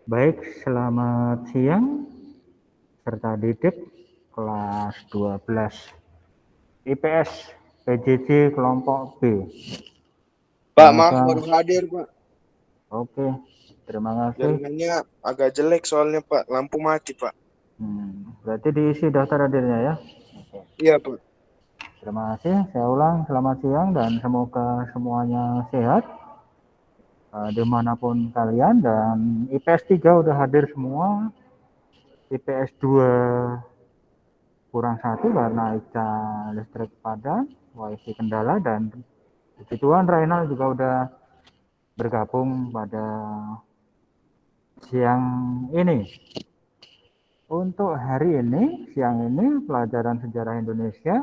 Baik, selamat siang serta didik kelas 12 IPS PJJ kelompok B. Pak, maaf Semoga baru hadir, Pak. oke, terima kasih. Jaringannya agak jelek soalnya, Pak. Lampu mati, Pak. Berarti diisi daftar hadirnya ya. Iya, Pak. Terima kasih. Saya ulang, selamat siang dan semoga semuanya sehat dimanapun kalian. Dan IPS 3 udah hadir semua, IPS 2 kurang 1 karena ICA listrik padam, WiFi kendala, dan puji Tuhan Rainal juga udah bergabung pada siang ini. Untuk hari ini, siang ini pelajaran sejarah Indonesia,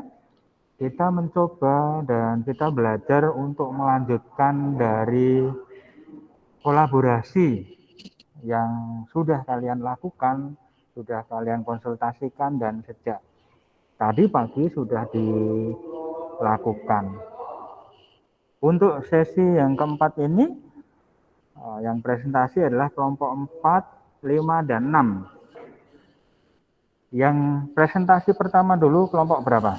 kita mencoba dan kita belajar untuk melanjutkan dari kolaborasi yang sudah kalian lakukan, sudah kalian konsultasikan, dan sejak tadi pagi sudah dilakukan. Untuk sesi yang keempat ini, yang presentasi adalah kelompok 4, 5, dan 6. Yang presentasi pertama dulu kelompok berapa?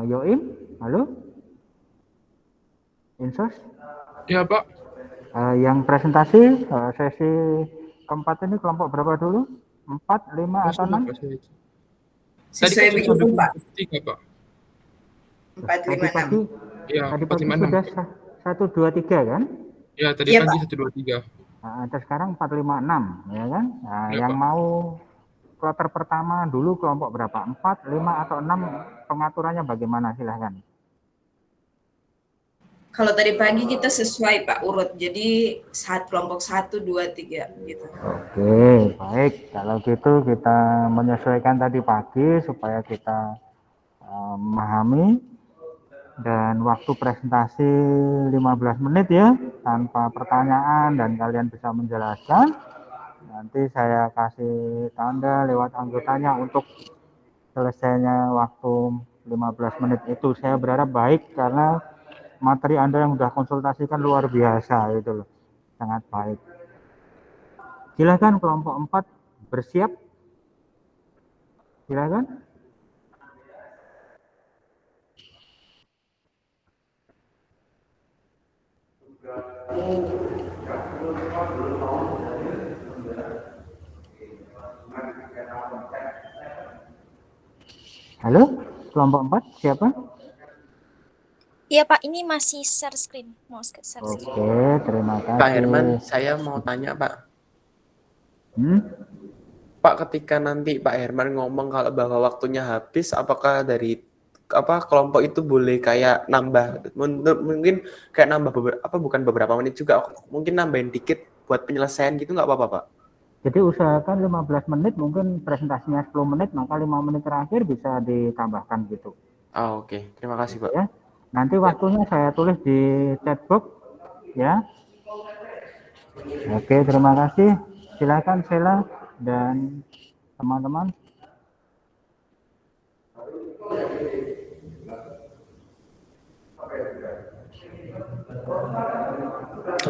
Yoim, halo? Insos? Ya, Pak. Yang presentasi sesi keempat ini kelompok berapa dulu? 4, 5, atau 6? Tadi kan sudah begitu, Pak. 3, Pak. 4, 5, 6. Ya, Tadi 4, pagi 5, 6. sudah 1, 2, 3 kan? Ya, tadi Iya, pagi Pak. 1, 2, 3. Terus sekarang 4, 5, 6, ya kan? Nah, Ya, yang Pak. mau kloter pertama dulu kelompok berapa? 4, 5, atau 6? Pengaturannya bagaimana? Silahkan. Kalau tadi pagi kita sesuai, Pak, urut. Jadi kelompok 1, 2, 3 gitu. Oke, baik. Kalau gitu kita menyesuaikan tadi pagi supaya kita memahami. Dan waktu presentasi 15 menit ya, tanpa pertanyaan dan kalian bisa menjelaskan. Nanti saya kasih tanda lewat anggotanya untuk selesainya waktu 15 menit itu. Saya berharap baik karena materi Anda yang sudah konsultasikan luar biasa itu loh. Sangat baik. Silakan kelompok 4 bersiap. Silakan. Halo, kelompok 4 siapa? Iya Pak, ini masih share screen. Mau share screen. Oke, terima kasih. Pak Herman, saya mau tanya Pak. Pak, ketika nanti Pak Herman ngomong kalau bahwa waktunya habis, apakah dari kelompok itu boleh kayak nambah, mungkin kayak nambah bukan beberapa menit juga, mungkin nambahin dikit buat penyelesaian gitu nggak apa-apa Pak? Jadi usahakan 15 menit, mungkin presentasinya 10 menit, maka 5 menit terakhir bisa ditambahkan gitu. Oke. Terima kasih Pak. Ya. Nanti waktunya saya tulis di chatbox ya. Oke, terima kasih. Silakan Sheila dan teman-teman.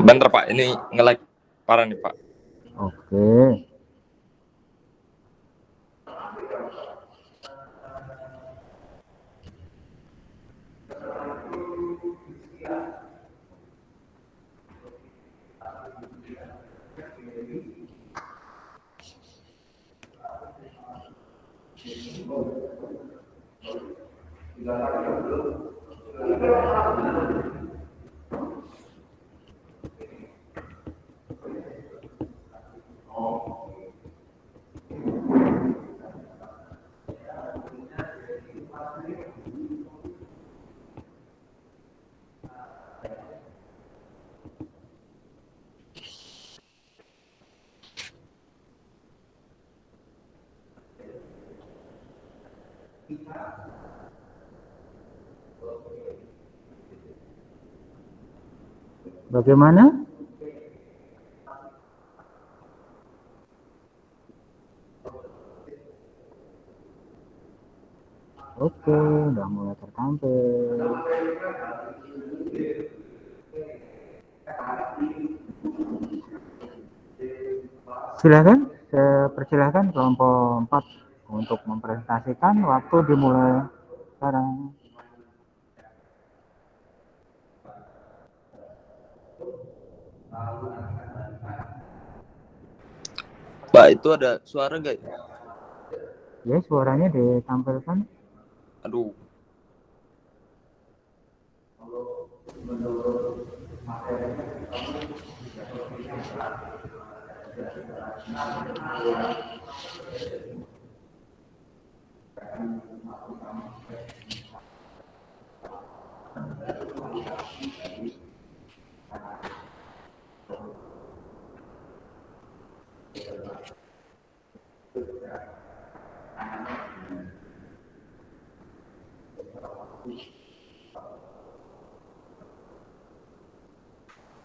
Bentar Pak, ini nge-lag parah nih Pak. Oke. Bagaimana? Oke, udah mulai tertampil. Silakan, saya persilahkan kelompok 4 untuk mempresentasikan. Waktu dimulai sekarang. Pak, itu ada suara nggak ya? Ya, suaranya ditampilkan. Aduh.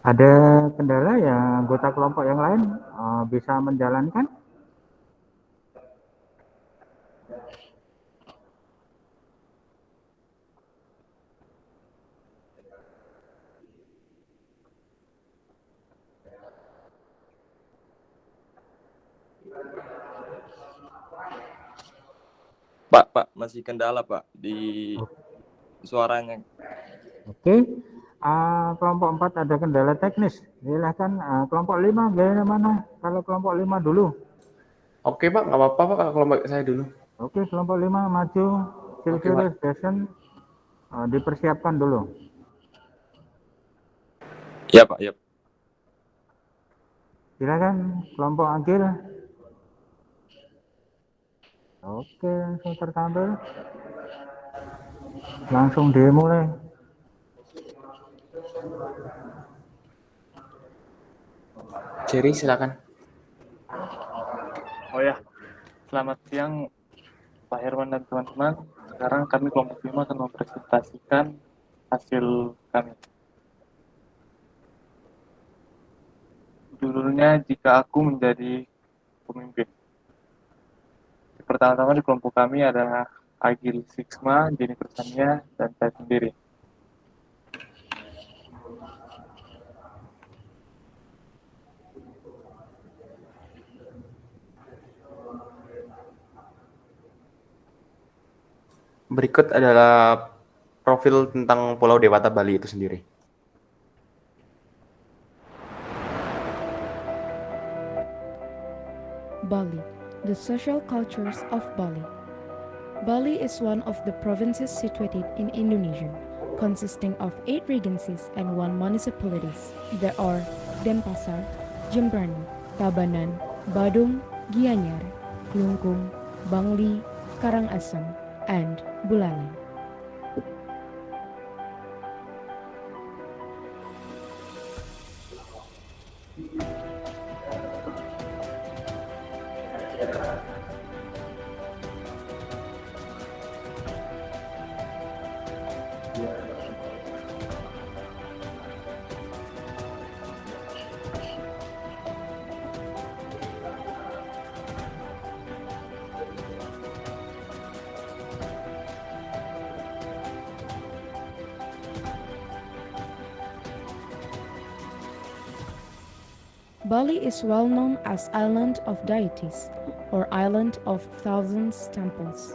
Ada kendala yang anggota kelompok yang lain bisa menjalankan? Pak, masih kendala Pak di suaranya. Oke, kelompok 4 ada kendala teknis. Silahkan kelompok 5 bagaimana? Kalau kelompok 5 dulu. Oke Pak, nggak apa-apa Pak, kalau kelompok saya dulu. Oke, kelompok 5 maju. Silsilah session dipersiapkan dulu. Ya Pak, ya. Silakan kelompok Agil. Oke, langsung tertampil. Langsung dimulai. Jerry, silakan. Oh ya, selamat siang Pak Herman dan teman-teman. Sekarang kami kelompok 5 akan mempresentasikan hasil kami. Judulnya Jika Aku Menjadi Pemimpin. Pertama-tama di kelompok kami ada Agil Siksma, Jennifer Sania, dan saya sendiri. Berikut adalah profil tentang Pulau Dewata Bali itu sendiri. Bali, the social cultures of Bali. Bali is one of the provinces situated in Indonesia, consisting of 8 regencies and 1 municipalities. There are Denpasar, Jembrana, Tabanan, Badung, Gianyar, Klungkung, Bangli, Karangasem, and Buleleng. Bali is well known as Island of Deities, or Island of Thousands Temples.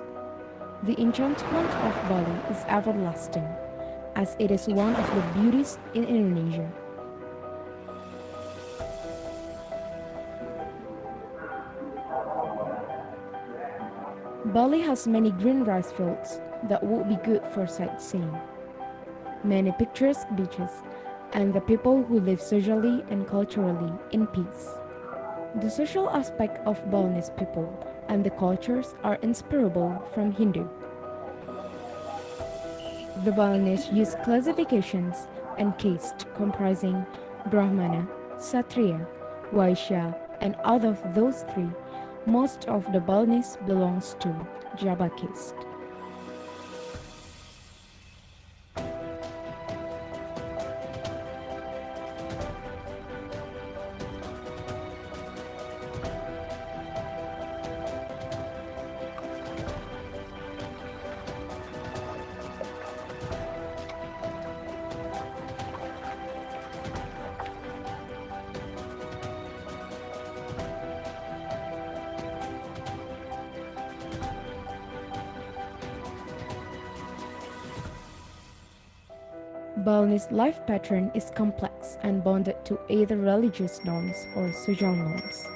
The enchantment of Bali is everlasting, as it is one of the beauties in Indonesia. Bali has many green rice fields that would be good for sightseeing, many picturesque beaches, and the people who live socially and culturally in peace. The social aspect of Balinese people and the cultures are inseparable from Hindu. The Balinese use classifications and caste comprising Brahmana, Satriya, Vaishya, and out of those 3, most of the Balinese belongs to Java caste. Balinese life pattern is complex and bonded to either religious norms or social norms.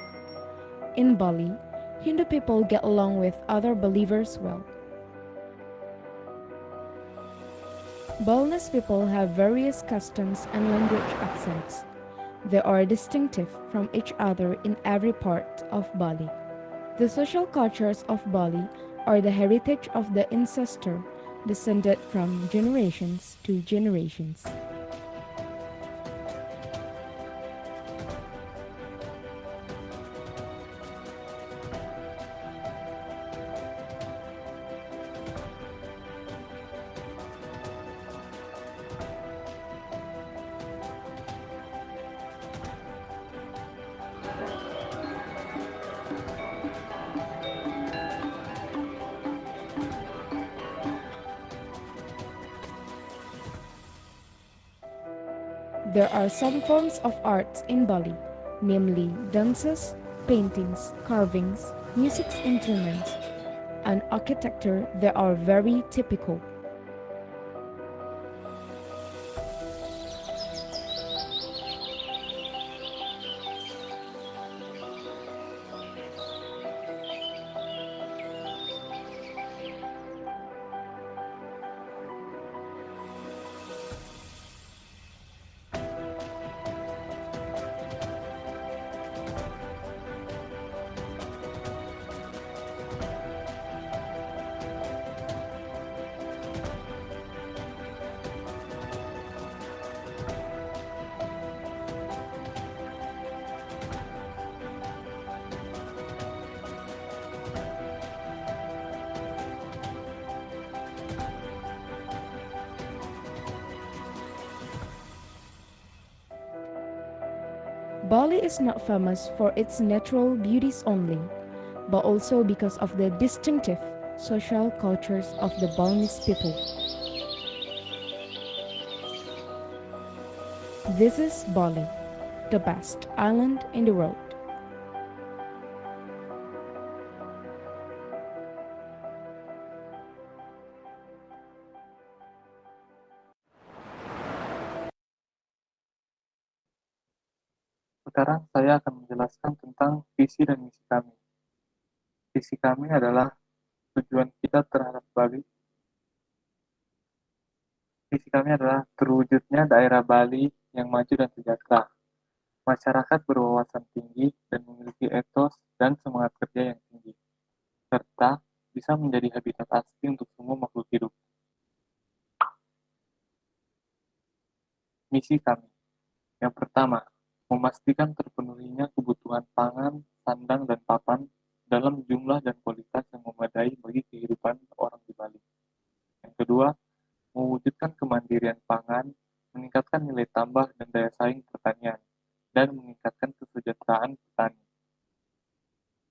In Bali, Hindu people get along with other believers well. Balinese people have various customs and language accents. They are distinctive from each other in every part of Bali. The social cultures of Bali are the heritage of the ancestor, descended from generations to generations. There are some forms of arts in Bali, namely dances, paintings, carvings, music instruments, and architecture that are very typical. Bali is not famous for its natural beauties only, but also because of the distinctive social cultures of the Balinese people. This is Bali, the best island in the world. Sekarang saya akan menjelaskan tentang visi dan misi kami. Visi kami adalah tujuan kita terhadap Bali. Visi kami adalah terwujudnya daerah Bali yang maju dan sejahtera. Masyarakat berwawasan tinggi dan memiliki etos dan semangat kerja yang tinggi, serta bisa menjadi habitat asli untuk semua makhluk hidup. Misi kami. Yang pertama, memastikan terpenuhinya kebutuhan pangan, sandang, dan papan dalam jumlah dan kualitas yang memadai bagi kehidupan orang di Bali. Yang kedua, mewujudkan kemandirian pangan, meningkatkan nilai tambah dan daya saing pertanian, dan meningkatkan kesejahteraan petani.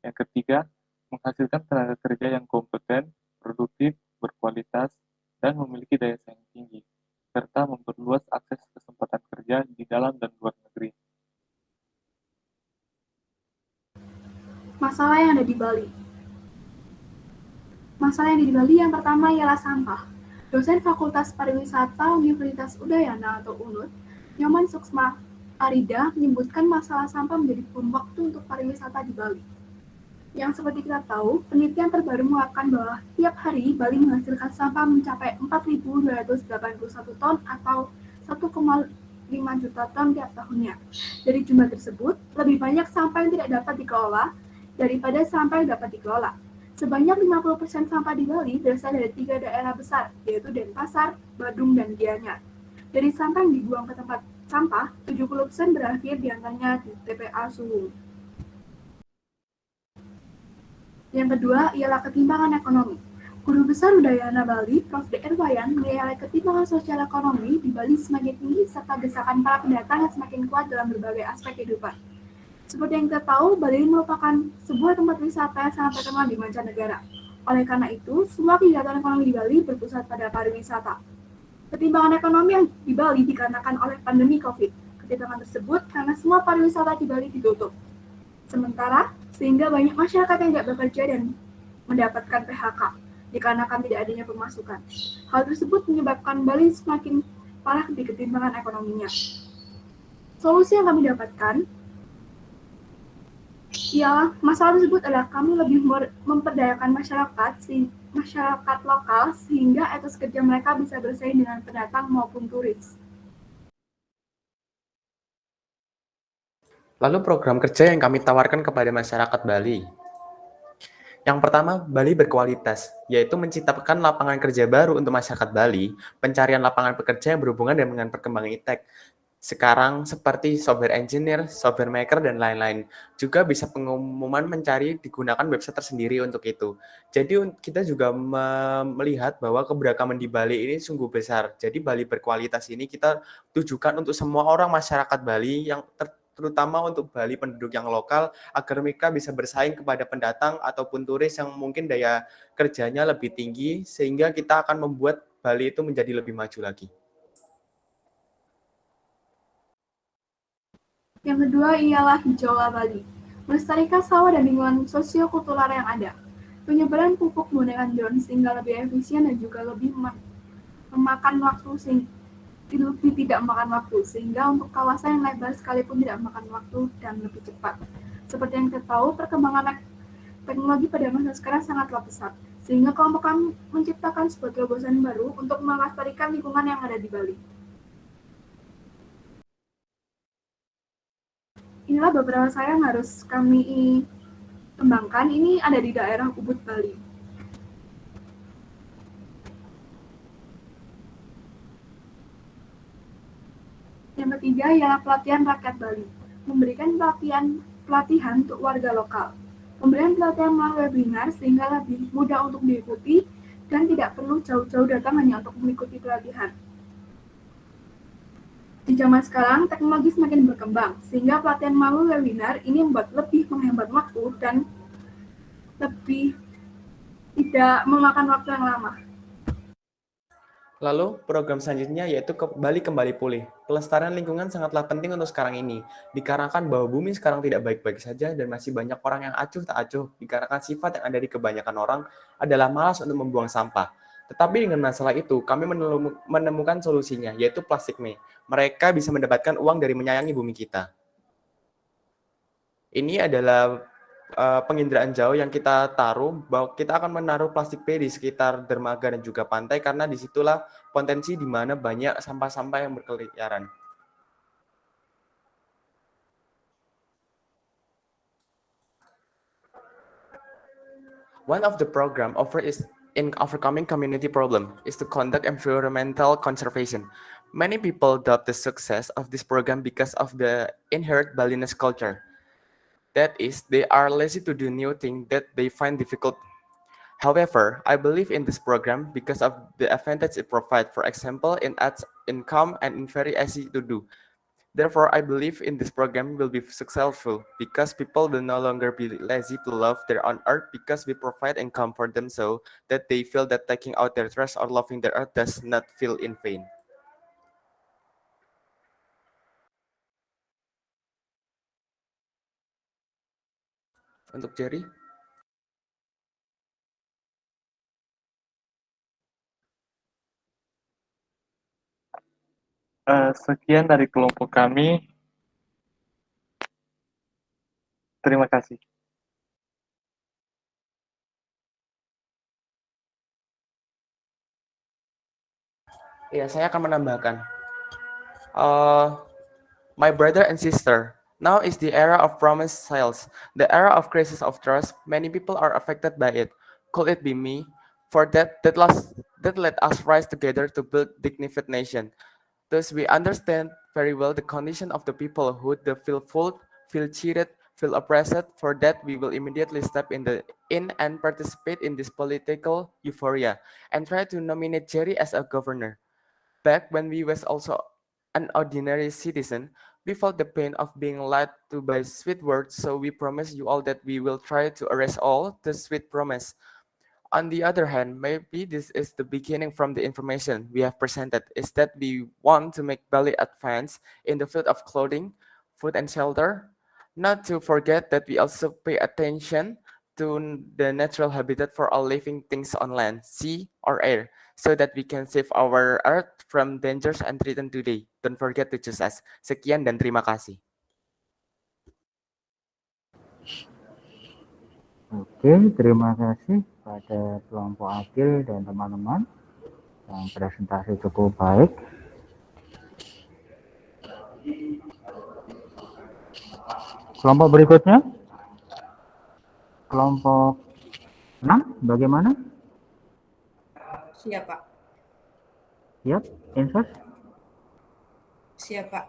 Yang ketiga, menghasilkan tenaga kerja yang kompeten, produktif, berkualitas, dan memiliki daya saing tinggi, serta memperluas akses kesempatan kerja di dalam dan luar negeri. Masalah yang ada di Bali. Masalah yang ada di Bali yang pertama ialah sampah. Dosen Fakultas Pariwisata Universitas Udayana atau UNUD, Nyoman Suksma Arida menyebutkan masalah sampah menjadi bom waktu untuk pariwisata di Bali. Yang seperti kita tahu, penelitian terbaru mengatakan bahwa tiap hari Bali menghasilkan sampah mencapai 4.281 ton atau 1,5 juta ton tiap tahunnya. Dari jumlah tersebut, lebih banyak sampah yang tidak dapat dikelola daripada sampah yang dapat dikelola. Sebanyak 50% sampah di Bali berasal dari 3 daerah besar, yaitu Denpasar, Badung, dan Gianyar. Dari sampah yang dibuang ke tempat sampah, 70% berakhir diantaranya di TPA Suwung. Yang kedua ialah ketimpangan ekonomi. Guru Besar Udayana Bali, Prof. Dr. Wayan, menilai ketimpangan sosial ekonomi di Bali semakin tinggi serta desakan para pendatang yang semakin kuat dalam berbagai aspek kehidupan. Seperti yang kita tahu, Bali merupakan sebuah tempat wisata yang sangat terkenal di mancanegara. Oleh karena itu, semua kegiatan ekonomi di Bali berpusat pada pariwisata. Ketimpangan ekonomi yang di Bali dikarenakan oleh pandemi COVID. Ketimpangan tersebut karena semua pariwisata di Bali ditutup. Sementara, sehingga banyak masyarakat yang tidak bekerja dan mendapatkan PHK, dikarenakan tidak adanya pemasukan. Hal tersebut menyebabkan Bali semakin parah di ketimpangan ekonominya. Solusi yang kami dapatkan ialah masalah tersebut adalah kami lebih memperdayakan masyarakat lokal sehingga etos kerja mereka bisa bersaing dengan pendatang maupun turis. Lalu program kerja yang kami tawarkan kepada masyarakat Bali. Yang pertama, Bali berkualitas, yaitu menciptakan lapangan kerja baru untuk masyarakat Bali, pencarian lapangan pekerja yang berhubungan dengan perkembangan iptek. Sekarang seperti software engineer, software maker, dan lain-lain. Juga bisa pengumuman mencari digunakan website tersendiri untuk itu. Jadi kita juga melihat bahwa keberagaman di Bali ini sungguh besar. Jadi Bali berkualitas ini kita tujukan untuk semua orang masyarakat Bali yang terutama untuk Bali penduduk yang lokal agar mereka bisa bersaing kepada pendatang ataupun turis yang mungkin daya kerjanya lebih tinggi sehingga kita akan membuat Bali itu menjadi lebih maju lagi. Yang kedua ialah hijaulah Bali, melestarikan sawah dan lingkungan sosiokultural yang ada. Penyebaran pupuk menggunakan drone sehingga lebih efisien dan juga lebih memakan waktu lebih tidak makan waktu, sehingga untuk kawasan yang lebar sekalipun tidak makan waktu dan lebih cepat. Seperti yang kita tahu, perkembangan teknologi pada masa sekarang sangatlah pesat, sehingga kelompok kami menciptakan sebuah terobosan baru untuk melestarikan lingkungan yang ada di Bali. Inilah beberapa yang harus kami kembangkan. Ini ada di daerah Ubud, Bali. Yang ketiga ialah pelatihan rakyat Bali, memberikan pelatihan untuk warga lokal. Pemberian pelatihan melalui webinar sehingga lebih mudah untuk diikuti dan tidak perlu jauh-jauh datang hanya untuk mengikuti pelatihan. Di zaman sekarang, teknologi semakin berkembang, sehingga pelatihan melalui webinar ini membuat lebih menghemat waktu dan lebih tidak memakan waktu yang lama. Lalu program selanjutnya yaitu Bali kembali pulih. Pelestarian lingkungan sangatlah penting untuk sekarang ini, dikarenakan bahwa bumi sekarang tidak baik-baik saja dan masih banyak orang yang acuh tak acuh, dikarenakan sifat yang ada di kebanyakan orang adalah malas untuk membuang sampah. Tetapi dengan masalah itu, kami menemukan solusinya, yaitu Plastic Me. Mereka bisa mendapatkan uang dari menyayangi bumi kita. Ini adalah penginderaan jauh yang kita taruh, bahwa kita akan menaruh plastik P di sekitar dermaga dan juga pantai, karena disitulah potensi di mana banyak sampah-sampah yang berkeliaran. One of the program in overcoming community problem is to conduct environmental conservation. Many people doubt the success of this program because of the inherent Balinese culture. That is, they are lazy to do new things that they find difficult. However, I believe in this program because of the advantage it provides. For example, it adds income and it's very easy to do. Therefore, I believe in this program will be successful because people will no longer be lazy to love their own earth because we provide income for them so that they feel that taking out their trash or loving their earth does not feel in vain. Untuk Jerry. Sekian dari kelompok kami. Terima kasih. Ya, saya akan menambahkan. My brother and sister, now is the era of promised sales, the era of crisis of trust. Many people are affected by it. Could it be me? For that let us rise together to build dignified nation. Thus, we understand very well the condition of the people who feel fooled, feel cheated, feel oppressed. For that, we will immediately step in and participate in this political euphoria and try to nominate Jerry as a governor. Back when we was also an ordinary citizen, we felt the pain of being lied to by sweet words, so we promise you all that we will try to erase all the sweet promise. On the other hand, maybe this is the beginning from the information we have presented, is that we want to make Bali advance in the field of clothing, food and shelter, not to forget that we also pay attention to the natural habitat for all living things on land, sea, or air. so that we can save our earth from dangers and threaten today. Don't forget to choose us. Sekian dan terima kasih. Oke, terima kasih pada kelompok Akil dan teman-teman yang presentasi cukup baik. Kelompok berikutnya, kelompok 6, bagaimana? Siap, Pak. Siap, Insos? Siap, Pak.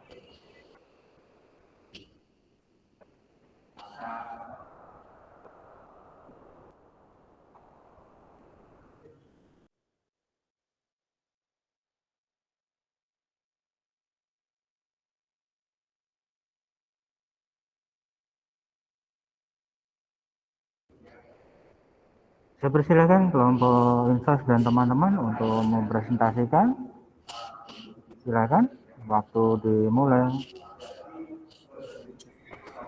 Saya persilakan kelompok Insos dan teman-teman untuk mempresentasikan. Silakan, waktu dimulai.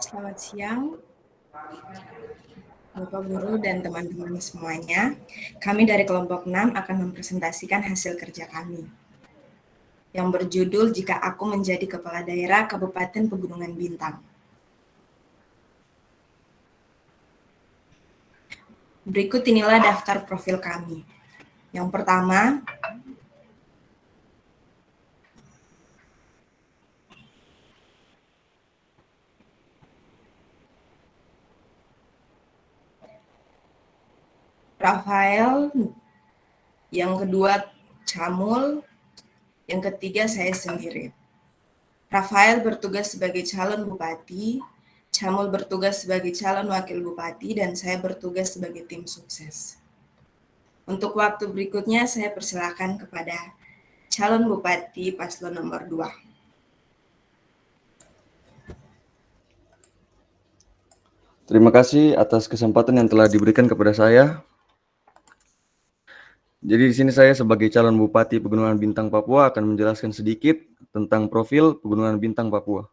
Selamat siang, Bapak Guru dan teman-teman semuanya. Kami dari kelompok 6 akan mempresentasikan hasil kerja kami yang berjudul Jika Aku Menjadi Kepala Daerah Kabupaten Pegunungan Bintang. Berikut inilah daftar profil kami. Yang pertama, Rafael, yang kedua Camul, yang ketiga saya sendiri. Rafael bertugas sebagai calon bupati, Camul bertugas sebagai calon wakil bupati, dan saya bertugas sebagai tim sukses. Untuk waktu berikutnya saya persilakan kepada calon bupati paslon nomor 2. Terima kasih atas kesempatan yang telah diberikan kepada saya. Jadi di sini saya sebagai calon bupati Pegunungan Bintang Papua akan menjelaskan sedikit tentang profil Pegunungan Bintang Papua.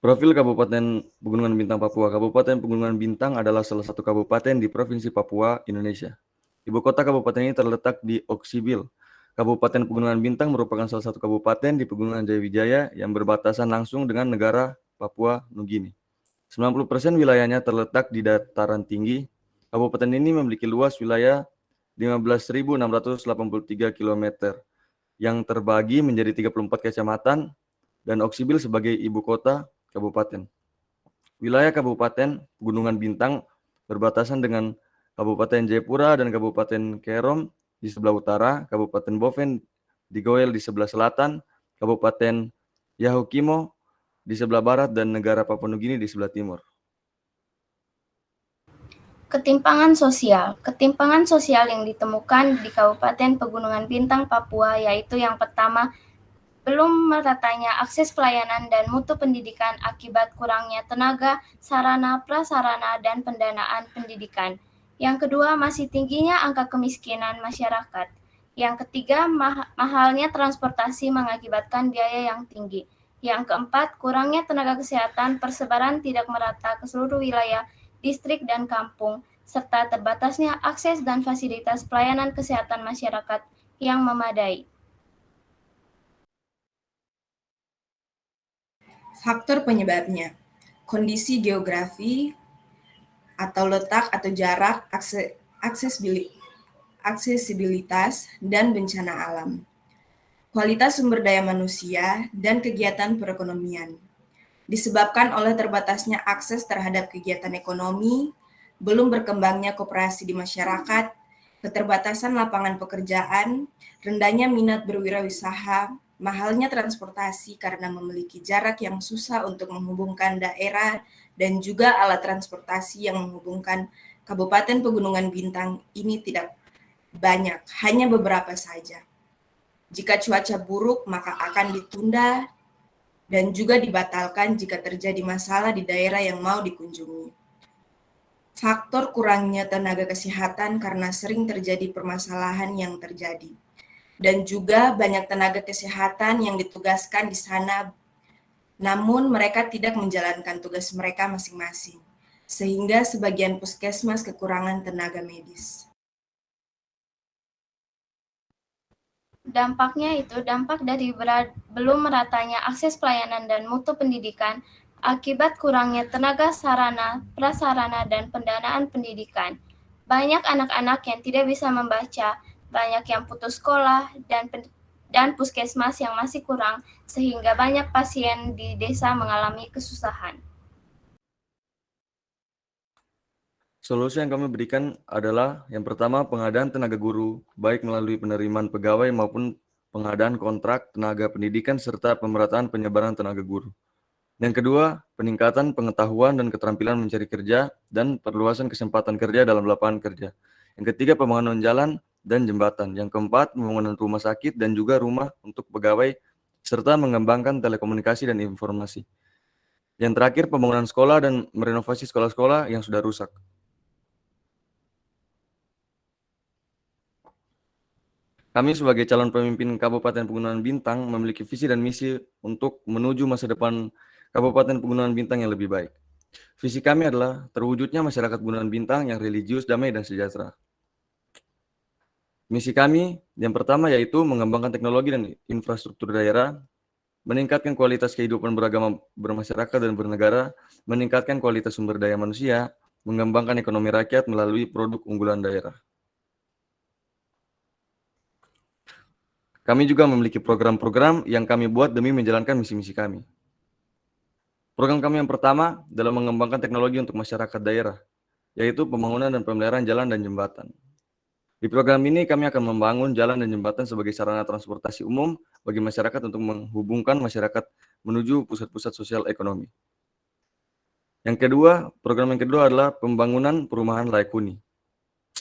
Profil Kabupaten Pegunungan Bintang Papua. Kabupaten Pegunungan Bintang adalah salah satu kabupaten di Provinsi Papua, Indonesia. Ibu kota kabupaten ini terletak di Oksibil. Kabupaten Pegunungan Bintang merupakan salah satu kabupaten di Pegunungan Jayawijaya yang berbatasan langsung dengan negara Papua Nugini. 90% wilayahnya terletak di dataran tinggi. Kabupaten ini memiliki luas wilayah 15.683 km yang terbagi menjadi 34 kecamatan dan Oksibil sebagai ibu kota kabupaten. Wilayah Kabupaten Pegunungan Bintang berbatasan dengan Kabupaten Jayapura dan Kabupaten Kerom di sebelah utara, Kabupaten Boven di Goel di sebelah selatan, Kabupaten Yahukimo di sebelah barat, dan negara Papua Nugini di sebelah timur. Ketimpangan sosial yang ditemukan di Kabupaten Pegunungan Bintang, Papua, yaitu yang pertama, belum meratanya akses pelayanan dan mutu pendidikan akibat kurangnya tenaga, sarana, prasarana, dan pendanaan pendidikan. Yang kedua, masih tingginya angka kemiskinan masyarakat. Yang ketiga, mahalnya transportasi mengakibatkan biaya yang tinggi. Yang keempat, kurangnya tenaga kesehatan, persebaran tidak merata ke seluruh wilayah, distrik, dan kampung, serta terbatasnya akses dan fasilitas pelayanan kesehatan masyarakat yang memadai. Faktor penyebabnya, kondisi geografi atau letak atau jarak, aksesibilitas, dan bencana alam. Kualitas sumber daya manusia dan kegiatan perekonomian. Disebabkan oleh terbatasnya akses terhadap kegiatan ekonomi, belum berkembangnya koperasi di masyarakat, keterbatasan lapangan pekerjaan, rendahnya minat berwirausaha, mahalnya transportasi karena memiliki jarak yang susah untuk menghubungkan daerah, dan juga alat transportasi yang menghubungkan Kabupaten Pegunungan Bintang ini tidak banyak, hanya beberapa saja. Jika cuaca buruk, maka akan ditunda dan juga dibatalkan jika terjadi masalah di daerah yang mau dikunjungi. Faktor kurangnya tenaga kesehatan karena sering terjadi permasalahan yang terjadi. Dan juga banyak tenaga kesehatan yang ditugaskan di sana, namun mereka tidak menjalankan tugas mereka masing-masing, sehingga sebagian puskesmas kekurangan tenaga medis. Dampaknya itu dampak dari belum meratanya akses pelayanan dan mutu pendidikan akibat kurangnya tenaga sarana, prasarana, dan pendanaan pendidikan. Banyak anak-anak yang tidak bisa membaca, banyak yang putus sekolah, dan puskesmas yang masih kurang, sehingga banyak pasien di desa mengalami kesusahan. Solusi yang kami berikan adalah yang pertama pengadaan tenaga guru, baik melalui penerimaan pegawai maupun pengadaan kontrak tenaga pendidikan serta pemerataan penyebaran tenaga guru. Yang kedua, peningkatan pengetahuan dan keterampilan mencari kerja dan perluasan kesempatan kerja dalam lapangan kerja. Yang ketiga, pembangunan jalan dan jembatan. Yang keempat, pembangunan rumah sakit dan juga rumah untuk pegawai serta mengembangkan telekomunikasi dan informasi. Yang terakhir, pembangunan sekolah dan merenovasi sekolah-sekolah yang sudah rusak. Kami sebagai calon pemimpin Kabupaten Pegunungan Bintang memiliki visi dan misi untuk menuju masa depan Kabupaten Pegunungan Bintang yang lebih baik. Visi kami adalah terwujudnya masyarakat Pegunungan Bintang yang religius, damai, dan sejahtera. Misi kami yang pertama yaitu mengembangkan teknologi dan infrastruktur daerah, meningkatkan kualitas kehidupan beragama bermasyarakat dan bernegara, meningkatkan kualitas sumber daya manusia, mengembangkan ekonomi rakyat melalui produk unggulan daerah. Kami juga memiliki program-program yang kami buat demi menjalankan misi-misi kami. Program kami yang pertama dalam mengembangkan teknologi untuk masyarakat daerah, yaitu pembangunan dan pemeliharaan jalan dan jembatan. Di program ini kami akan membangun jalan dan jembatan sebagai sarana transportasi umum bagi masyarakat untuk menghubungkan masyarakat menuju pusat-pusat sosial ekonomi. Program yang kedua adalah pembangunan perumahan layak huni.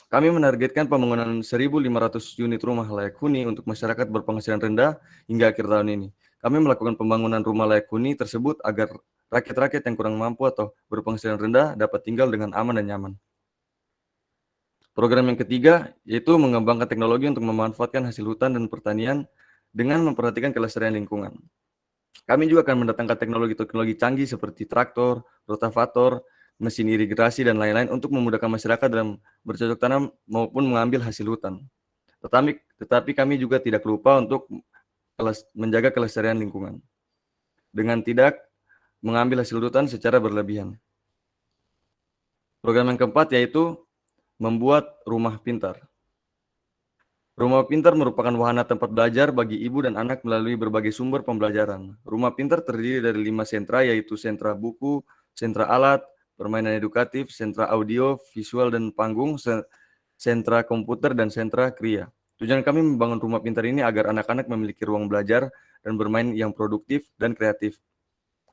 Kami menargetkan pembangunan 1.500 unit rumah layak huni untuk masyarakat berpenghasilan rendah hingga akhir tahun ini. Kami melakukan pembangunan rumah layak huni tersebut agar rakyat-rakyat yang kurang mampu atau berpenghasilan rendah dapat tinggal dengan aman dan nyaman. Program yang ketiga yaitu mengembangkan teknologi untuk memanfaatkan hasil hutan dan pertanian dengan memperhatikan kelestarian lingkungan. Kami juga akan mendatangkan teknologi-teknologi canggih seperti traktor, rotavator, mesin irigasi, dan lain-lain untuk memudahkan masyarakat dalam bercocok tanam maupun mengambil hasil hutan. Tetapi kami juga tidak lupa untuk menjaga kelestarian lingkungan dengan tidak mengambil hasil hutan secara berlebihan. Program yang keempat yaitu membuat rumah pintar. Rumah pintar merupakan wahana tempat belajar bagi ibu dan anak melalui berbagai sumber pembelajaran. Rumah pintar terdiri dari 5 sentra yaitu sentra buku, sentra alat, permainan edukatif, sentra audio, visual dan panggung, sentra komputer, dan sentra kriya. Tujuan kami membangun rumah pintar ini agar anak-anak memiliki ruang belajar dan bermain yang produktif dan kreatif.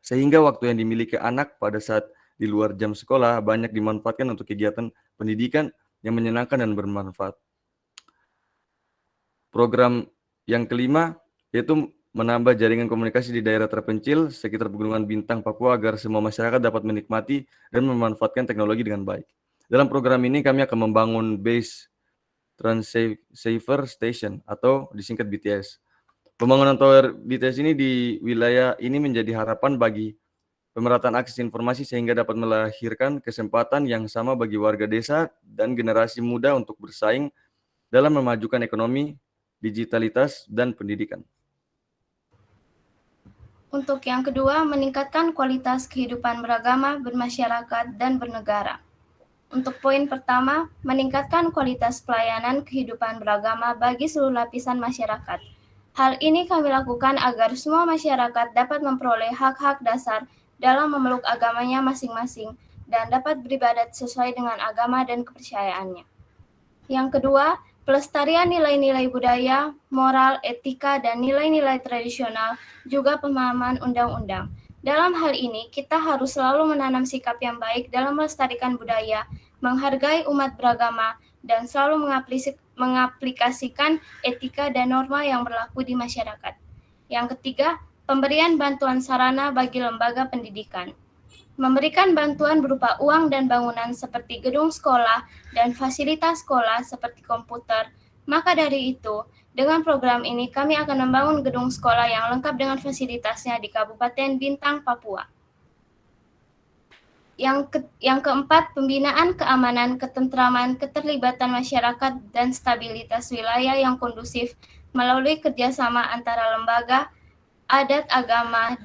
Sehingga waktu yang dimiliki anak pada saat di luar jam sekolah banyak dimanfaatkan untuk kegiatan pendidikan yang menyenangkan dan bermanfaat. Program yang kelima yaitu menambah jaringan komunikasi di daerah terpencil sekitar Pegunungan Bintang, Papua agar semua masyarakat dapat menikmati dan memanfaatkan teknologi dengan baik. Dalam program ini kami akan membangun base Transceiver Station atau disingkat BTS. Pembangunan tower BTS ini di wilayah ini menjadi harapan bagi pemerataan akses informasi sehingga dapat melahirkan kesempatan yang sama bagi warga desa dan generasi muda untuk bersaing dalam memajukan ekonomi, digitalitas, dan pendidikan. Untuk yang kedua, meningkatkan kualitas kehidupan beragama, bermasyarakat, dan bernegara. Untuk poin pertama, meningkatkan kualitas pelayanan kehidupan beragama bagi seluruh lapisan masyarakat. Hal ini kami lakukan agar semua masyarakat dapat memperoleh hak-hak dasar dalam memeluk agamanya masing-masing dan dapat beribadat sesuai dengan agama dan kepercayaannya. Yang kedua, pelestarian nilai-nilai budaya, moral, etika, dan nilai-nilai tradisional, juga pemahaman undang-undang. Dalam hal ini, kita harus selalu menanam sikap yang baik dalam melestarikan budaya, menghargai umat beragama, dan selalu mengaplikasikan etika dan norma yang berlaku di masyarakat. Yang ketiga, pemberian bantuan sarana bagi lembaga pendidikan. Memberikan bantuan berupa uang dan bangunan seperti gedung sekolah dan fasilitas sekolah seperti komputer. Maka dari itu, dengan program ini kami akan membangun gedung sekolah yang lengkap dengan fasilitasnya di Kabupaten Bintang, Papua. Yang keempat, pembinaan keamanan, ketentraman, keterlibatan masyarakat, dan stabilitas wilayah yang kondusif melalui kerjasama antara lembaga, adat agama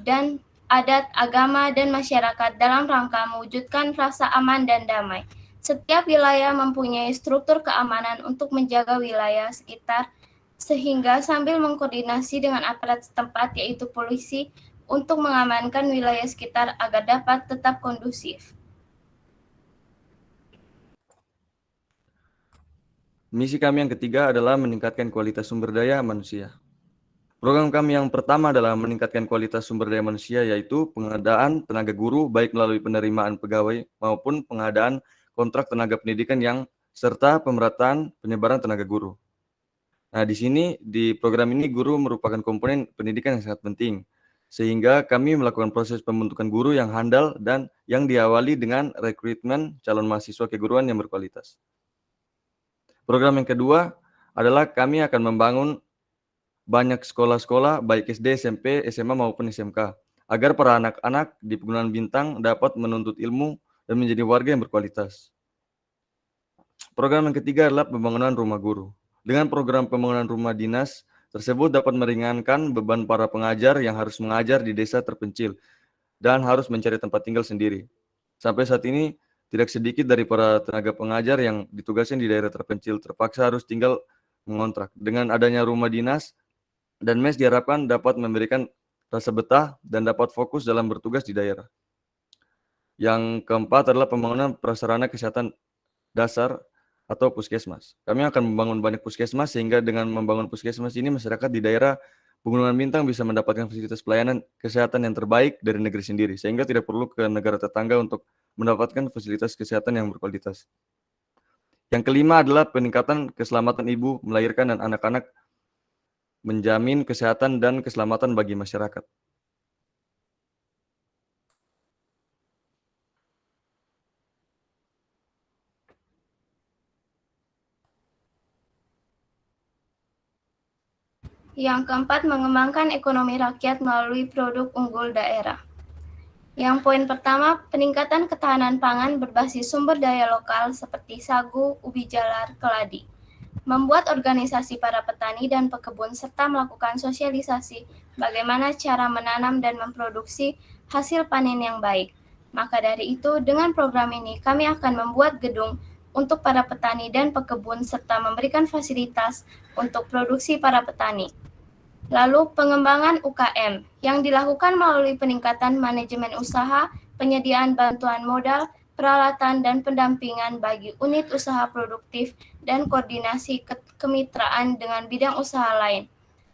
dan masyarakat dalam rangka mewujudkan rasa aman dan damai. Setiap wilayah mempunyai struktur keamanan untuk menjaga wilayah sekitar, sehingga sambil mengkoordinasi dengan aparat setempat yaitu polisi untuk mengamankan wilayah sekitar agar dapat tetap kondusif. Misi kami yang ketiga adalah meningkatkan kualitas sumber daya manusia. Program kami yang pertama adalah meningkatkan kualitas sumber daya manusia, yaitu pengadaan tenaga guru baik melalui penerimaan pegawai maupun pengadaan kontrak tenaga pendidikan serta pemerataan penyebaran tenaga guru. Nah, di sini di program ini guru merupakan komponen pendidikan yang sangat penting, sehingga kami melakukan proses pembentukan guru yang handal dan yang diawali dengan rekrutmen calon mahasiswa keguruan yang berkualitas. Program yang kedua adalah kami akan membangun banyak sekolah-sekolah baik SD, SMP, SMA maupun SMK agar para anak-anak di Pegunungan Bintang dapat menuntut ilmu dan menjadi warga yang berkualitas. Program yang ketiga adalah pembangunan rumah guru. Dengan program pembangunan rumah dinas tersebut dapat meringankan beban para pengajar yang harus mengajar di desa terpencil dan harus mencari tempat tinggal sendiri. Sampai saat ini tidak sedikit dari para tenaga pengajar yang ditugaskan di daerah terpencil terpaksa harus tinggal mengontrak. Dengan adanya rumah dinas dan mes diharapkan dapat memberikan rasa betah dan dapat fokus dalam bertugas di daerah. Yang keempat adalah pembangunan prasarana kesehatan dasar atau puskesmas. Kami akan membangun banyak puskesmas sehingga dengan membangun puskesmas ini masyarakat di daerah Pegunungan Bintang bisa mendapatkan fasilitas pelayanan kesehatan yang terbaik dari negeri sendiri sehingga tidak perlu ke negara tetangga untuk mendapatkan fasilitas kesehatan yang berkualitas. Yang kelima adalah peningkatan keselamatan ibu melahirkan dan anak-anak, menjamin kesehatan dan keselamatan bagi masyarakat. Yang keempat, mengembangkan ekonomi rakyat melalui produk unggul daerah. Yang poin pertama, peningkatan ketahanan pangan berbasis sumber daya lokal seperti sagu, ubi jalar, keladi. Membuat organisasi para petani dan pekebun serta melakukan sosialisasi bagaimana cara menanam dan memproduksi hasil panen yang baik. Maka dari itu, dengan program ini kami akan membuat gedung untuk para petani dan pekebun serta memberikan fasilitas untuk produksi para petani. Lalu pengembangan UKM yang dilakukan melalui peningkatan manajemen usaha, penyediaan bantuan modal, peralatan dan pendampingan bagi unit usaha produktif dan koordinasi kemitraan dengan bidang usaha lain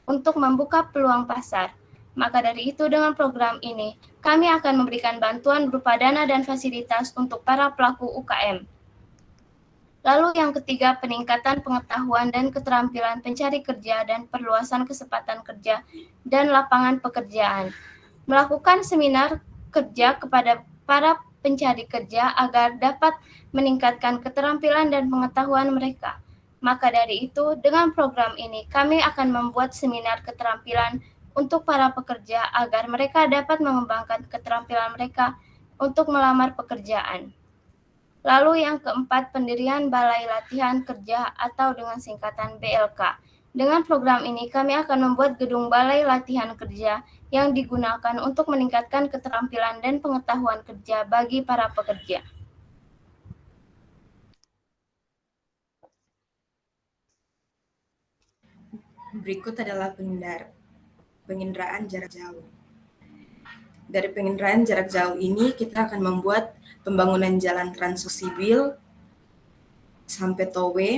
untuk membuka peluang pasar. Maka dari itu dengan program ini kami akan memberikan bantuan berupa dana dan fasilitas untuk para pelaku UKM. Lalu yang ketiga, peningkatan pengetahuan dan keterampilan pencari kerja dan perluasan kesempatan kerja dan lapangan pekerjaan. Melakukan seminar kerja kepada para pencari kerja agar dapat meningkatkan keterampilan dan pengetahuan mereka. Maka dari itu, dengan program ini kami akan membuat seminar keterampilan untuk para pekerja agar mereka dapat mengembangkan keterampilan mereka untuk melamar pekerjaan. Lalu yang keempat, pendirian Balai Latihan Kerja atau dengan singkatan BLK. Dengan program ini kami akan membuat gedung Balai Latihan Kerja yang digunakan untuk meningkatkan keterampilan dan pengetahuan kerja bagi para pekerja. Berikut adalah penginderaan jarak jauh. Dari penginderaan jarak jauh ini kita akan membuat pembangunan jalan trans sipil sampai towe,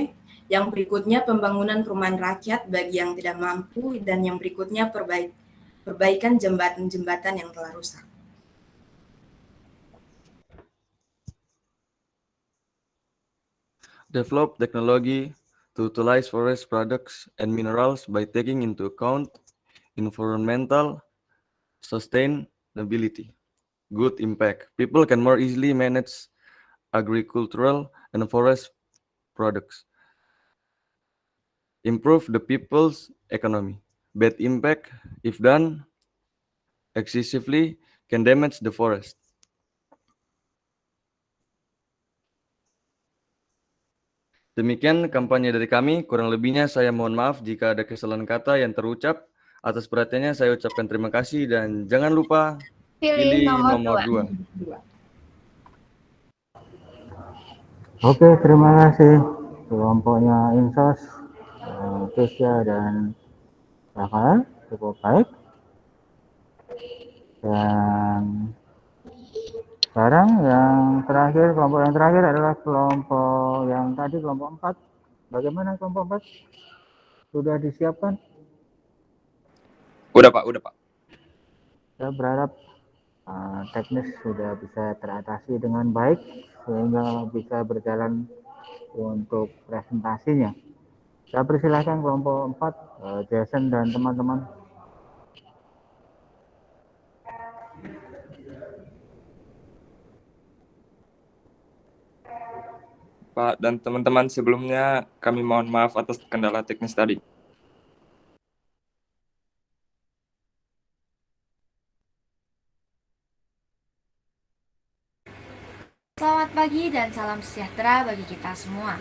yang berikutnya pembangunan perumahan rakyat bagi yang tidak mampu, dan yang berikutnya perbaikan jembatan-jembatan yang telah rusak. Develop technology to utilize forest products and minerals by taking into account environmental sustainability. Good impact. People can more easily manage agricultural and forest products. Improve the people's economy. Bad impact, if done excessively, can damage the forest. Demikian kampanye dari kami. Kurang lebihnya saya mohon maaf jika ada kesalahan kata yang terucap. Atas perhatiannya saya ucapkan terima kasih dan jangan lupa Pilih nomor nomor 2. 2. Oke, terima kasih kelompoknya Insos, Kesia dan Rafael, cukup baik. Dan sekarang kelompok yang terakhir adalah kelompok yang tadi, kelompok 4. Bagaimana kelompok 4? Sudah disiapkan? Udah Pak. Saya berharap teknis sudah bisa teratasi dengan baik sehingga bisa berjalan untuk presentasinya. Saya persilahkan kelompok 4, Jason dan teman-teman. Pak dan teman-teman, sebelumnya kami mohon maaf atas kendala teknis tadi. Selamat pagi dan salam sejahtera bagi kita semua.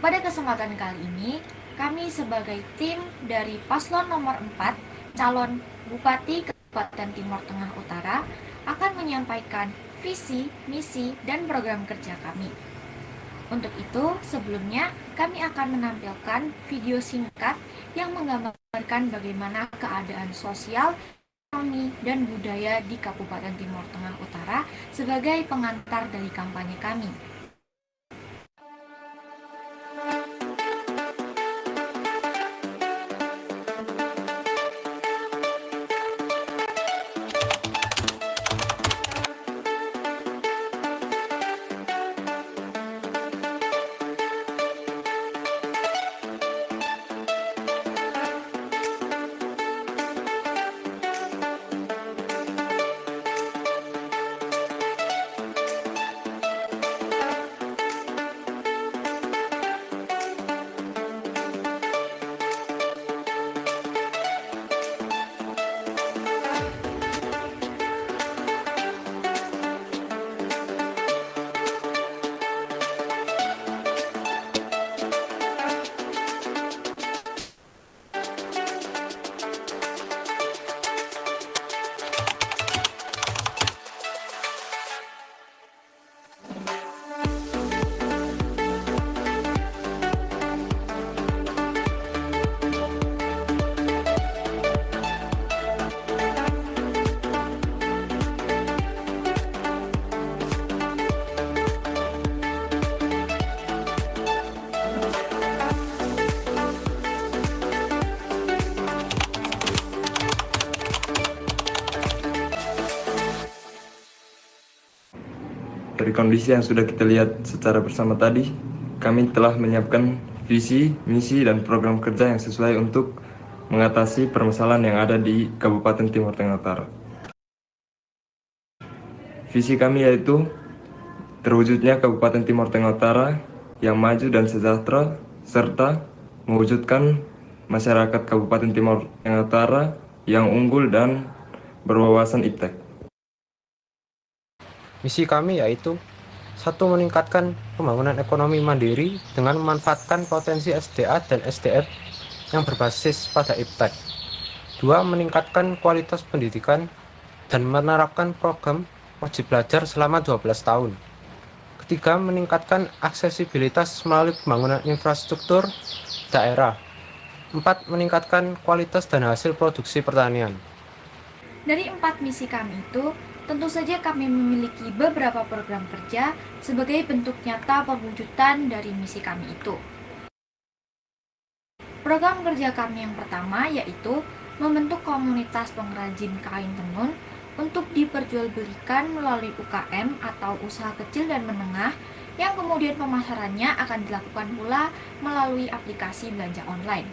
Pada kesempatan kali ini, kami sebagai tim dari Paslon nomor 4, calon Bupati Kabupaten Timur Tengah Utara, akan menyampaikan visi, misi, dan program kerja kami. Untuk itu, sebelumnya kami akan menampilkan video singkat yang menggambarkan bagaimana keadaan sosial, ekonomi, dan budaya di Kabupaten Timur Tengah Utara sebagai pengantar dari kampanye kami. Dari kondisi yang sudah kita lihat secara bersama tadi, kami telah menyiapkan visi, misi, dan program kerja yang sesuai untuk mengatasi permasalahan yang ada di Kabupaten Timur Tengah Utara. Visi kami yaitu terwujudnya Kabupaten Timur Tengah Utara yang maju dan sejahtera, serta mewujudkan masyarakat Kabupaten Timur Tengah Utara yang unggul dan berwawasan iptek. Misi kami yaitu 1. Meningkatkan pembangunan ekonomi mandiri dengan memanfaatkan potensi SDA dan SDM yang berbasis pada iptek. 2. Meningkatkan kualitas pendidikan dan menerapkan program wajib belajar selama 12 tahun. 3. Meningkatkan aksesibilitas melalui pembangunan infrastruktur daerah. 4. Meningkatkan kualitas dan hasil produksi pertanian. Dari 4 misi kami itu, tentu saja kami memiliki beberapa program kerja sebagai bentuk nyata pewujudan dari misi kami itu. Program kerja kami yang pertama yaitu membentuk komunitas pengrajin kain tenun untuk diperjualbelikan melalui UKM atau usaha kecil dan menengah yang kemudian pemasarannya akan dilakukan pula melalui aplikasi belanja online.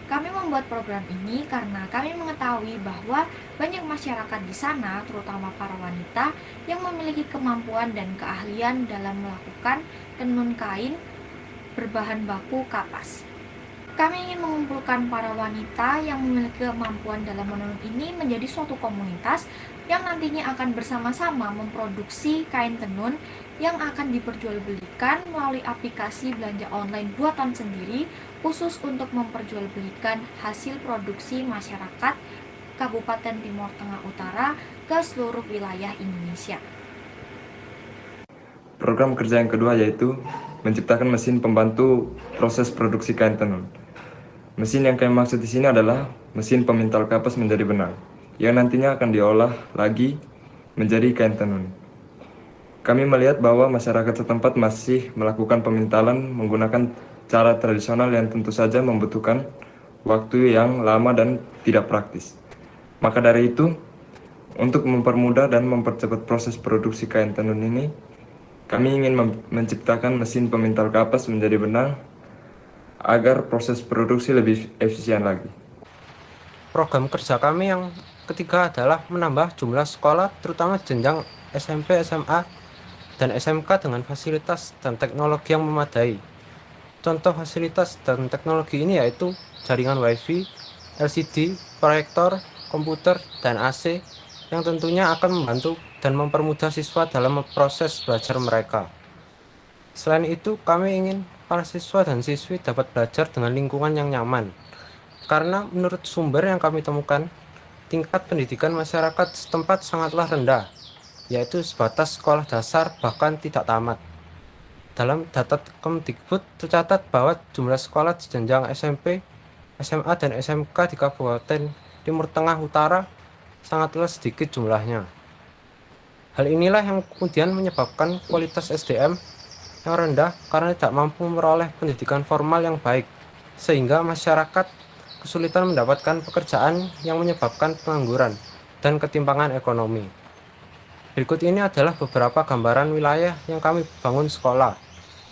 Kami membuat program ini karena kami mengetahui bahwa banyak masyarakat di sana, terutama para wanita, yang memiliki kemampuan dan keahlian dalam melakukan tenun kain berbahan baku kapas. Kami ingin mengumpulkan para wanita yang memiliki kemampuan dalam menenun ini menjadi suatu komunitas yang nantinya akan bersama-sama memproduksi kain tenun yang akan diperjualbelikan melalui aplikasi belanja online buatan sendiri khusus untuk memperjualbelikan hasil produksi masyarakat Kabupaten Timur Tengah Utara ke seluruh wilayah Indonesia. Program kerja yang kedua yaitu menciptakan mesin pembantu proses produksi kain tenun. Mesin yang kami maksud di sini adalah mesin pemintal kapas menjadi benang, yang nantinya akan diolah lagi menjadi kain tenun. Kami melihat bahwa masyarakat setempat masih melakukan pemintalan menggunakan cara tradisional yang tentu saja membutuhkan waktu yang lama dan tidak praktis. Maka dari itu, untuk mempermudah dan mempercepat proses produksi kain tenun ini, kami ingin menciptakan mesin pemintal kapas menjadi benang agar proses produksi lebih efisien lagi. Program kerja kami yang ketiga adalah menambah jumlah sekolah terutama jenjang SMP, SMA, dan SMK dengan fasilitas dan teknologi yang memadai. Contoh fasilitas dan teknologi ini yaitu jaringan WiFi, LCD, proyektor, komputer, dan AC yang tentunya akan membantu dan mempermudah siswa dalam proses belajar mereka. Selain itu, kami ingin para siswa dan siswi dapat belajar dengan lingkungan yang nyaman. Karena menurut sumber yang kami temukan, tingkat pendidikan masyarakat setempat sangatlah rendah, yaitu sebatas sekolah dasar bahkan tidak tamat. Dalam data Kemdikbud tercatat bahwa jumlah sekolah di jenjang SMP, SMA, dan SMK di Kabupaten Timur Tengah Utara sangatlah sedikit jumlahnya. Hal inilah yang kemudian menyebabkan kualitas SDM yang rendah karena tidak mampu memperoleh pendidikan formal yang baik, sehingga masyarakat kesulitan mendapatkan pekerjaan yang menyebabkan pengangguran dan ketimpangan ekonomi. Berikut ini adalah beberapa gambaran wilayah yang kami bangun sekolah.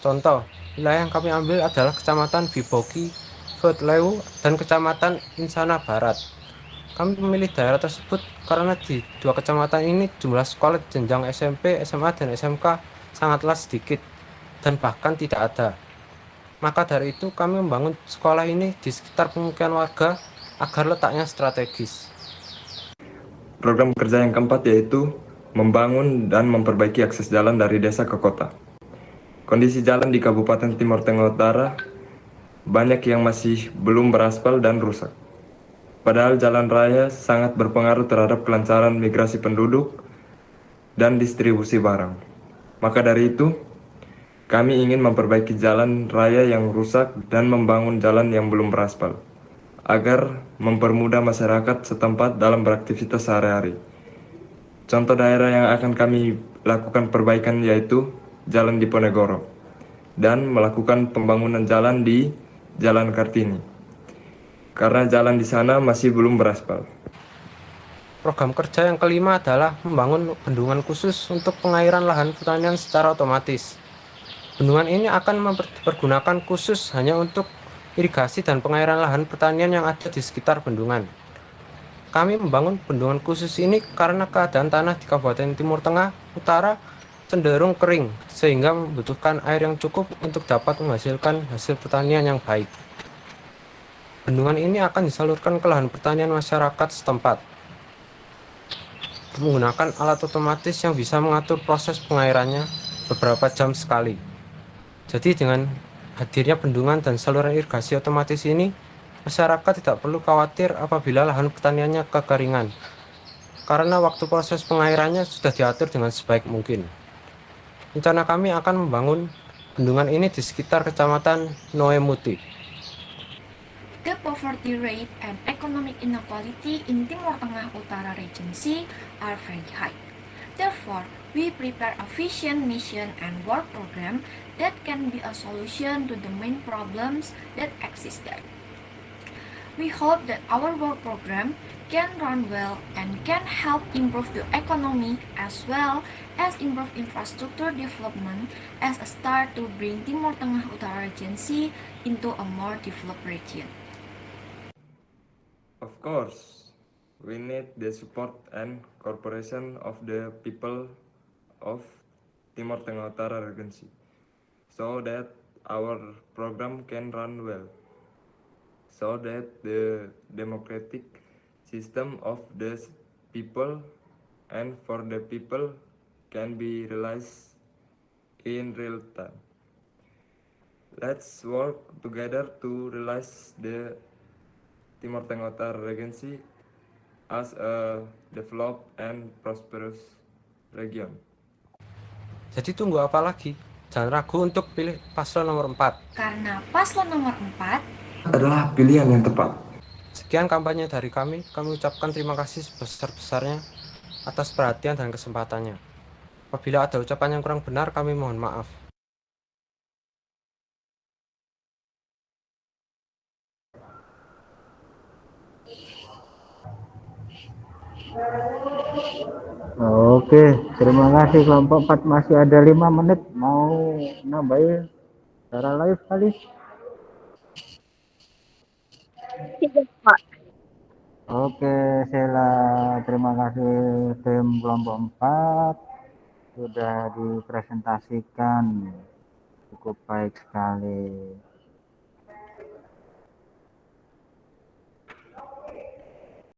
Contoh, wilayah yang kami ambil adalah Kecamatan Bibogi, Fetlewu, dan Kecamatan Insana Barat. Kami memilih daerah tersebut karena di dua kecamatan ini jumlah sekolah jenjang SMP, SMA, dan SMK sangatlah sedikit dan bahkan tidak ada. Maka dari itu kami membangun sekolah ini di sekitar pemukiman warga agar letaknya strategis. Program kerja yang keempat yaitu membangun dan memperbaiki akses jalan dari desa ke kota. Kondisi jalan di Kabupaten Timur Tengah Utara banyak yang masih belum beraspal dan rusak. Padahal jalan raya sangat berpengaruh terhadap kelancaran migrasi penduduk dan distribusi barang. Maka dari itu, kami ingin memperbaiki jalan raya yang rusak dan membangun jalan yang belum beraspal, agar mempermudah masyarakat setempat dalam beraktivitas sehari-hari. Contoh daerah yang akan kami lakukan perbaikan yaitu Jalan Diponegoro dan melakukan pembangunan jalan di Jalan Kartini, karena jalan di sana masih belum beraspal. Program kerja yang kelima adalah membangun bendungan khusus untuk pengairan lahan pertanian secara otomatis. Bendungan ini akan dipergunakan khusus hanya untuk irigasi dan pengairan lahan pertanian yang ada di sekitar bendungan. Kami membangun bendungan khusus ini karena keadaan tanah di Kabupaten Timur Tengah Utara cenderung kering, sehingga membutuhkan air yang cukup untuk dapat menghasilkan hasil pertanian yang baik. Bendungan ini akan disalurkan ke lahan pertanian masyarakat setempat menggunakan alat otomatis yang bisa mengatur proses pengairannya beberapa jam sekali. Jadi dengan hadirnya bendungan dan saluran irigasi otomatis ini, masyarakat tidak perlu khawatir apabila lahan pertaniannya kekeringan, karena waktu proses pengairannya sudah diatur dengan sebaik mungkin. Rencana kami akan membangun bendungan ini di sekitar Kecamatan Noemuti. The poverty rate and economic inequality in Timur Tengah Utara Regency are very high. Therefore, we prepare a vision, mission, and work program that can be a solution to the main problems that exist there. We hope that our work program can run well and can help improve the economy as well as improve infrastructure development as a start to bring Timur Tengah Utara Regency into a more developed region. Of course, we need the support and cooperation of the people of Timur Tengah Utara Regency so that our program can run well. so that the democratic system of the people and for the people can be realized in real time. Let's work together to realize the Timor Tengah Regency as a developed and prosperous region. Jadi tunggu apa lagi? Jangan ragu untuk pilih paslon nomor 4. Karena paslon nomor 4 adalah pilihan yang tepat. Sekian kampanye dari kami ucapkan terima kasih sebesar-besarnya atas perhatian dan kesempatannya. Apabila ada ucapan yang kurang benar, kami mohon maaf. Oke, terima kasih kelompok 4, masih ada 5 menit, mau nambahin secara live kali? Tidak, Pak. Oke, Sheila, terima kasih tim kelompok 4 sudah dipresentasikan cukup baik sekali.